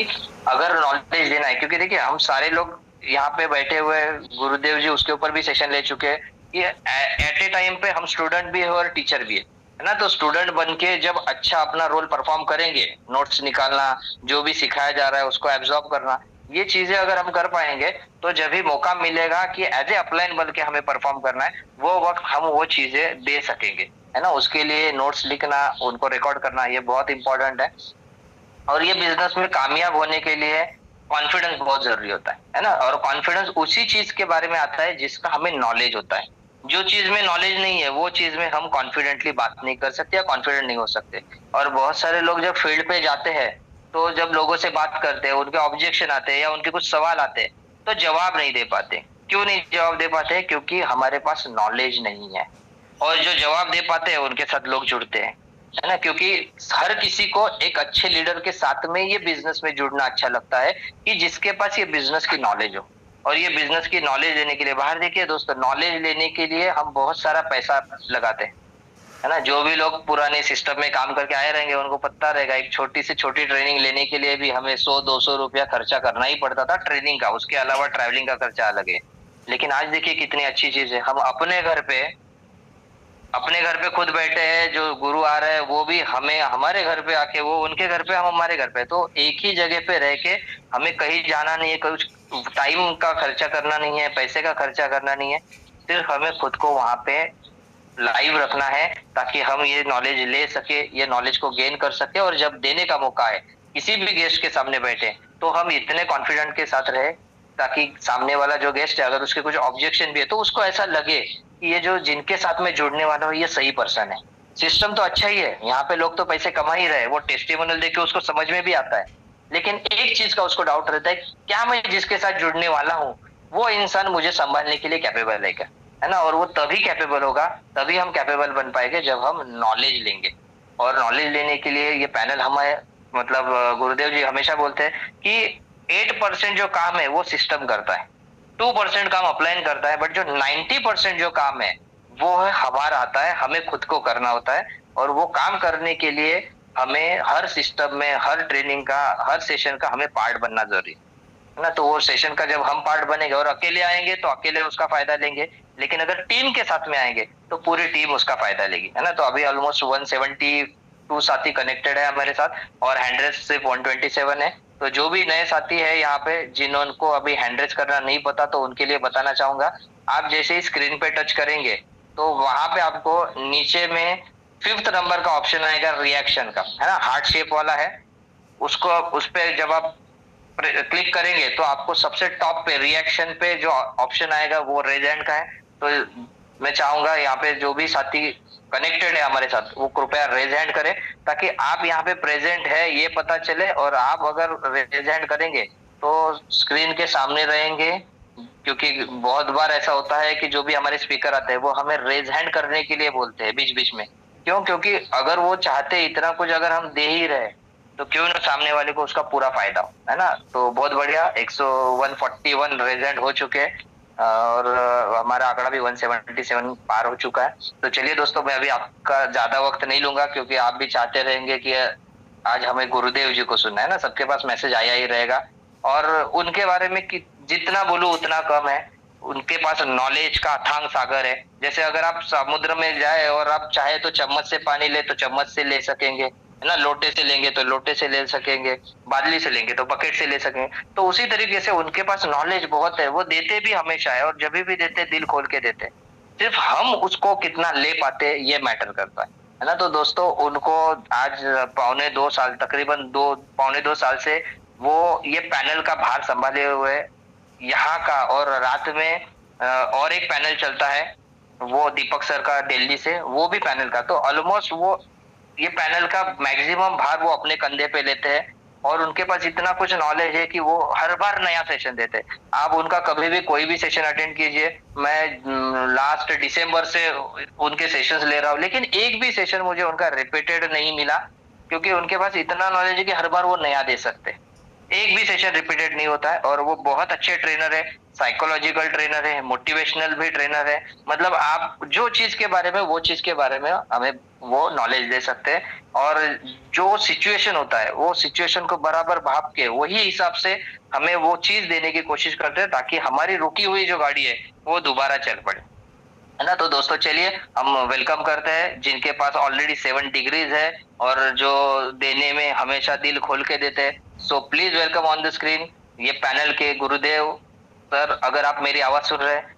अगर नॉलेज देना है, क्योंकि देखिए हम सारे लोग यहाँ पे बैठे हुए हैं, गुरुदेव जी उसके ऊपर भी सेशन ले चुके हैं। ये एट ए टाइम पे हम स्टूडेंट भी है और टीचर भी है ना। तो स्टूडेंट बन के जब अच्छा अपना रोल परफॉर्म करेंगे, नोट्स निकालना, जो भी सिखाया जा रहा है उसको एब्जॉर्ब करना, ये चीजें अगर हम कर पाएंगे तो जब भी मौका मिलेगा कि एज ए अपलाइन बन के हमें परफॉर्म करना है, वो वक्त हम वो चीजें दे सकेंगे, है ना। उसके लिए नोट्स लिखना, उनको रिकॉर्ड करना, ये बहुत इंपॉर्टेंट है। और ये बिजनेस में कामयाब होने के लिए कॉन्फिडेंस बहुत जरूरी होता है ना। और कॉन्फिडेंस उसी चीज के बारे में आता है जिसका हमें नॉलेज होता है। जो चीज में नॉलेज नहीं है वो चीज में हम कॉन्फिडेंटली बात नहीं कर सकते या कॉन्फिडेंट नहीं हो सकते। और बहुत सारे लोग जब फील्ड पे जाते हैं तो जब लोगों से बात करते हैं, उनके ऑब्जेक्शन आते हैं या उनके कुछ सवाल आते हैं, तो जवाब नहीं दे पाते। क्यों नहीं जवाब दे पाते? क्योंकि हमारे पास नॉलेज नहीं है। और जो जवाब दे पाते हैं उनके साथ लोग जुड़ते हैं, है ना। क्योंकि हर किसी को एक अच्छे लीडर के साथ में ये बिजनेस में जुड़ना अच्छा लगता है, कि जिसके पास ये बिजनेस की नॉलेज हो। और ये बिजनेस की नॉलेज लेने के लिए, बाहर देखिए दोस्तों, नॉलेज लेने के लिए हम बहुत सारा पैसा लगाते हैं, है ना। जो भी लोग पुराने सिस्टम में काम करके आए रहेंगे उनको पता रहेगा, एक छोटी से छोटी ट्रेनिंग लेने के लिए भी हमें 100-200 रुपया खर्चा करना ही पड़ता था ट्रेनिंग का। उसके अलावा ट्रैवलिंग का खर्चा अलग है। लेकिन आज देखिए कितनी अच्छी चीज है, हम अपने घर पे खुद बैठे हैं, जो गुरु आ रहे हैं वो भी हमें हमारे घर पे आके, वो उनके घर पे, हम हमारे घर पे, तो एक ही जगह पे रह के हमें कहीं जाना नहीं है, कुछ टाइम का खर्चा करना नहीं है, पैसे का खर्चा करना नहीं है। सिर्फ हमें खुद को वहां पे लाइव रखना है, ताकि हम ये नॉलेज ले सके, ये नॉलेज को गेन कर सके, और जब देने का मौका है किसी भी गेस्ट के सामने बैठे तो हम इतने कॉन्फिडेंट के साथ रहे, ताकि सामने वाला जो गेस्ट है अगर उसके कुछ ऑब्जेक्शन भी है तो उसको ऐसा लगे कि ये जो जिनके साथ में जुड़ने वाला हो ये सही पर्सन है। सिस्टम तो अच्छा ही है, यहाँ पे लोग तो पैसे कमा ही रहे हैं, वो टेस्टिमोनियल देख के उसको समझ में भी आता है। लेकिन एक चीज का उसको डाउट रहता है, क्या मैं जिसके साथ जुड़ने वाला हूँ वो इंसान मुझे संभालने के लिए कैपेबल है क्या, है ना। और वो तभी कैपेबल होगा, तभी हम कैपेबल बन पाएंगे जब हम नॉलेज लेंगे। और नॉलेज लेने के लिए ये पैनल हमें, मतलब गुरुदेव जी हमेशा बोलते हैं कि 8% जो काम है वो सिस्टम करता है, 2% काम अपलाइन करता है, बट जो 90% जो काम है वो है हमारा आता है, हमें खुद को करना होता है। और वो काम करने के लिए हमें हर सिस्टम में, हर ट्रेनिंग का, हर सेशन का हमें पार्ट बनना जरूरी है ना। तो वो सेशन का जब हम पार्ट बनेंगे, और अकेले आएंगे तो अकेले उसका फायदा लेंगे, लेकिन अगर टीम के साथ में आएंगे तो पूरी टीम उसका फायदा लेगी, है ना। तो अभी ऑलमोस्ट 172 साथी कनेक्टेड है हमारे साथ, और हैंडरेस सिर्फ 127 है। तो जो भी नए साथी है यहाँ पे, जिनको अभी हैंडरेस करना नहीं पता, तो उनके लिए बताना चाहूंगा। आप जैसे ही स्क्रीन पे टच करेंगे तो वहां पे आपको नीचे में 5th नंबर का ऑप्शन आएगा, रिएक्शन का, है ना, हार्ट शेप वाला है। उसको, उस पे जब आप क्लिक करेंगे तो आपको सबसे टॉप पे रिएक्शन पे जो ऑप्शन आएगा वो रेज हैंड का है। तो मैं चाहूंगा यहाँ पे जो भी साथी कनेक्टेड है हमारे साथ वो कृपया रेज हैंड करें, ताकि आप यहाँ पे प्रेजेंट है ये पता चले। और आप अगर रेज हैंड करेंगे तो स्क्रीन के सामने रहेंगे, क्योंकि बहुत बार ऐसा होता है कि जो भी हमारे स्पीकर आते हैं वो हमें रेज हैंड करने के लिए बोलते हैं बीच बीच में। क्यों? क्योंकि अगर वो चाहते इतना कुछ अगर हम दे ही रहे तो क्यों ना सामने वाले को उसका पूरा फायदा हो, है ना। तो बहुत बढ़िया, 141 रेजेंट हो चुके हैं, और हमारा आंकड़ा भी 177 पार हो चुका है। तो चलिए दोस्तों, मैं अभी आपका ज्यादा वक्त नहीं लूंगा, क्योंकि आप भी चाहते रहेंगे कि आज हमें गुरुदेव जी को सुनना है ना, सबके पास मैसेज आया ही रहेगा। और उनके बारे में जितना बोलूं उतना कम है। उनके पास नॉलेज का अथांग सागर है। जैसे अगर आप समुद्र में जाए और आप चाहे तो चम्मच से पानी ले तो चम्मच से ले सकेंगे, है ना, लोटे से लेंगे तो लोटे से ले सकेंगे, बादली से लेंगे तो बकेट से ले सकेंगे। तो उसी तरीके से उनके पास नॉलेज बहुत है, वो देते भी हमेशा है, और जब भी देते दिल खोल के देते। सिर्फ हम उसको कितना ले पाते ये मैटर करता है ना। तो दोस्तों, उनको आज पौने 2 साल, तकरीबन 2 पौने 2 साल से वो ये पैनल का भार संभाले हुए यहाँ का। और रात में और एक पैनल चलता है, वो दीपक सर का दिल्ली से, वो भी पैनल का। तो ऑलमोस्ट वो ये पैनल का मैक्सिमम भार वो अपने कंधे पे लेते हैं। और उनके पास इतना कुछ नॉलेज है कि वो हर बार नया सेशन देते हैं। आप उनका कभी भी कोई भी सेशन अटेंड कीजिए, मैं लास्ट दिसंबर से उनके सेशंस ले रहा हूँ, लेकिन एक भी सेशन मुझे उनका रिपीटेड नहीं मिला, क्योंकि उनके पास इतना नॉलेज है कि हर बार वो नया दे सकते हैं। एक भी सेशन रिपीटेड नहीं होता है। और वो बहुत अच्छे ट्रेनर है, साइकोलॉजिकल ट्रेनर है, मोटिवेशनल भी ट्रेनर है। मतलब आप जो चीज के बारे में, वो चीज के बारे में हमें वो नॉलेज दे सकते हैं। और जो सिचुएशन होता है वो सिचुएशन को बराबर भाप के वही हिसाब से हमें वो चीज देने की कोशिश करते हैं, ताकि हमारी रुकी हुई जो गाड़ी है वो दोबारा चल पड़े, है ना। तो दोस्तों चलिए हम वेलकम करते हैं जिनके पास ऑलरेडी 7 डिग्रीज है और जो देने में हमेशा दिल खोल के देते हैं। So please welcome on the screen ये पैनल के गुरुदेव सर, अगर आप मेरी आवाज सुन रहे हैं